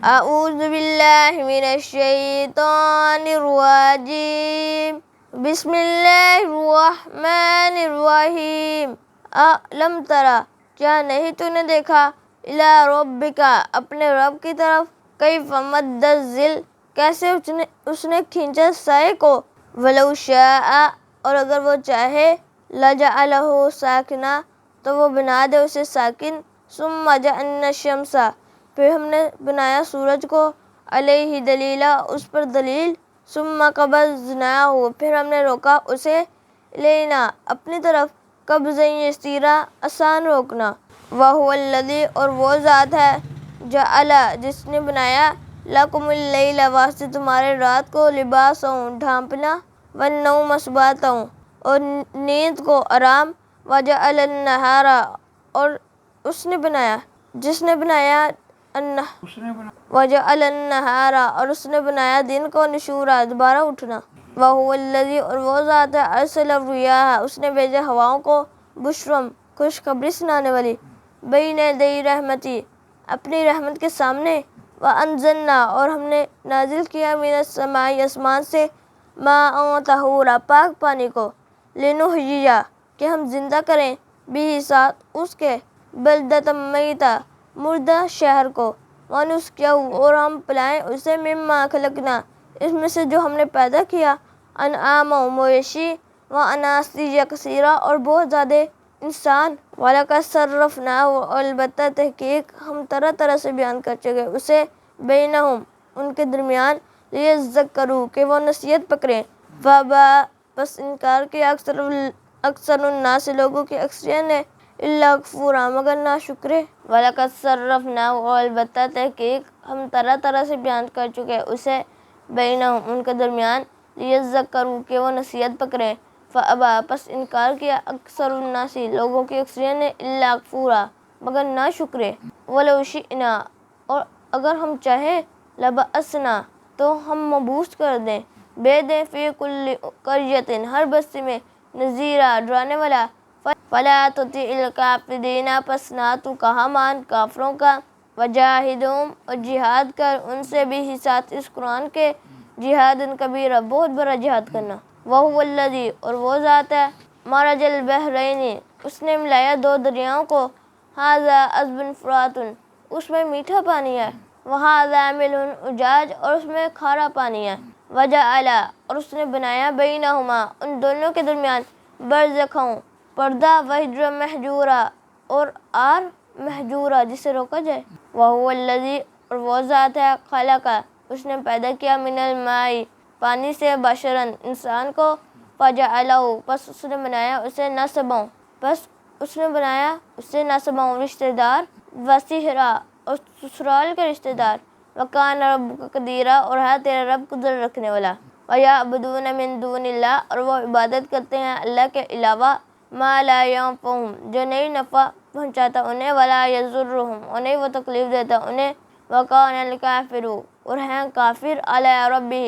اعوذ باللہ من الشیطان الرجیم بسم اللہ الرحمن الرحیم لم ترى کیا نہیں تو نے دیکھا الی ربک اپنے رب کی طرف کیف مد الظل کیسے اس نے کھینچا سائے کو ولو شاء اور اگر وہ چاہے لجعلہ ساکنا تو وہ بنا دے اسے ساکن ثم جعلنا الشمس پھر ہم نے بنایا سورج کو علیہ دلیلا اس پر دلیل ثم قبضناہ پھر ہم نے روکا اسے لینا اپنی طرف قبضا یسیرا آسان روکنا وہو الذی اور وہ ذات ہے جعل جس نے بنایا لکم اللیل واسطے تمہارے رات کو لباسا ڈھانپنا والنوم سباتا اور نیند کو آرام وجعل النہار اور اس نے بنایا جس نے بنایا وجعل النہار اور اس نے بنایا دن کو نشورا دوبارہ اٹھنا وہو الذی اور وہ ذات ہے ارسل الریاح اس نے بھیجا ہواؤں کو بشرم خوشخبری سنانے والی بین یدی رحمتی اپنی رحمت کے سامنے وانزلنا اور ہم نے نازل کیا من السماء آسمان سے ماء طہورا پاک پانی کو لنحیی کہ ہم زندہ کریں بھی ساتھ اس کے بلدۃ میتا مردہ شہر کو ونسقیہ اور ہم پلائیں اسے مما خلقنا اس میں سے جو ہم نے پیدا کیا انعاما مویشی واناسیا کثیرا اور بہت زیادہ انسان وَلَقَدْ صَرَّفْنَاهُ البتہ تحقیق ہم طرح طرح سے بیان کر چکے اسے بینہم ان کے درمیان لیذکروا کہ وہ نصیحت پکڑیں فَأَبَىٰ بس انکار کیا اکثر الناس لوگوں کی اکثریت نے الا کفورا مگر ناشکرے وَلَقَدْ صَرَّفْنَاهُ البتہ تحقیق ہم طرح طرح سے بیان کر چکے اسے بینہم ان کے درمیان لیذکروا کہ وہ نصیحت پکڑیں فَأَبَىٰ بس انکار کیا اکثر الناس لوگوں کی اکثریت نے الا کفورا مگر ناشکرے وَلَوْ شِئْنَا اور اگر ہم چاہیں لَبَعَثْنَا تو ہم مبعوث کر دیں بے دیں فی کل قریۃ ہر بستی میں نذیرا ڈرانے والا فلا تطیع الکافرین پس نہ تو کہا مان کافروں کا وجاہدہم اور جہاد کر ان سے بھی ساتھ اس قرآن کے جہاد کبیرہ بہت بڑا جہاد کرنا وہو الذی اور وہ ذات ہے مرج البحرین اس نے ملایا دو دریاؤں کو ھذا عذب فرات اس میں میٹھا پانی ہے وھذا ملح اجاج اور اس میں کھارا پانی ہے وجعل اور اس نے بنایا بینہما ان دونوں کے درمیان برزخا پردہ وحجرا محجورا اور آر محجورا جسے روکا جائے وہو الذی اور وہ ذات ہے خلق اس نے پیدا کیا من الماء پانی سے بشرا انسان کو فجعلہ پس اس نے بنایا اسے نسبا پس اس نے بنایا اسے نسبا رشتہ دار وسحرا اور سسرال کے رشتہ دار وکان ربک قدیرا اور ہے تیرا رب قدرت رکھنے والا ویعبدون من دون اللہ اور وہ عبادت کرتے ہیں اللہ کے علاوہ ما لا ینفعہم جو نہیں نفع پہنچاتا انہیں ولا یضرہم اور نہیں وہ تکلیف دیتا انہیں وکان الکافر اور ہیں کافر علی ربہ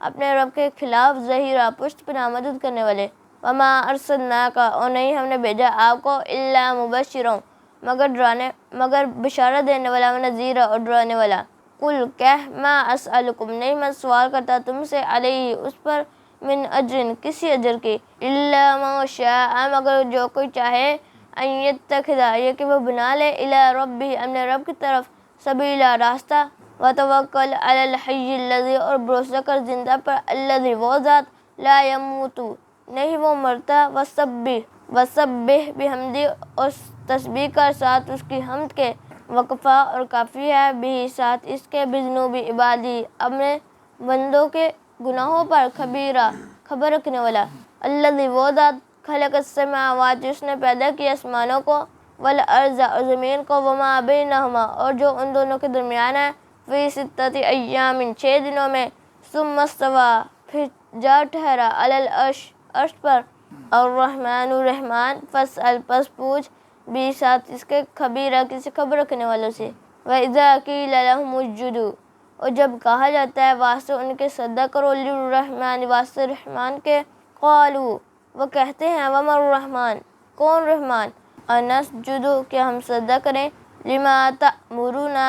اپنے رب کے خلاف ظہیرا پشت پناہ مدد کرنے والے وما ارسلناک اور نہیں ہم نے بھیجا آپ کو الا مبشرا مگر بشارت دینے والا ونذیرا اور ڈرانے والا قل کہہ ما اسألکم نہیں میں سوال کرتا تم سے علیہ اس پر من اجر کسی اجر کی الا ما شاء مگر جو کوئی چاہے ان یتخذ یہ کہ وہ بنا لے الی ربہ اپنے رب کی طرف سبیلا راستہ وتوکل علی الحی الذی اور بھروسہ کر زندہ پر الذی وہ ذات لا یموت نہیں وہ مرتا وسبح بحمدہ اور تسبیح کر ساتھ اس کی حمد کے وکفا اور کافی ہے بھی ساتھ اس کے بذنوب عبادی اپنے بندوں کے گناہوں پر خبیرہ خبر رکھنے والا الذی وہ ذات خلق السماوات جس نے پیدا کیا آسمانوں کو والارض اور زمین کو وما بینہما اور جو ان دونوں کے درمیان ہے فی ستۃ ایام 6 دنوں میں ثم استوی پھر جا ٹھہرا علی العرش عرش پر الرحمن الرحمن فاسأل پس پوچھ بھی ساتھ اس کے خبیرہ کسی خبر رکھنے والوں سے وَإِذَا قِيلَ لَهُمُ اسْجُدُوا اور جب کہا جاتا ہے واسطے ان کے سجدہ کرو للرحمن واسطے رحمان کے قالوا وہ کہتے ہیں وما الرحمن کون رحمان انسجد کہ ہم سجدہ کریں لما تأمرنا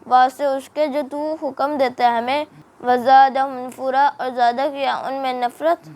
واسطے اس کے جو تو حکم دیتا ہے ہمیں، وزادہم نفورا، اور زیادہ کیا ان میں نفرت،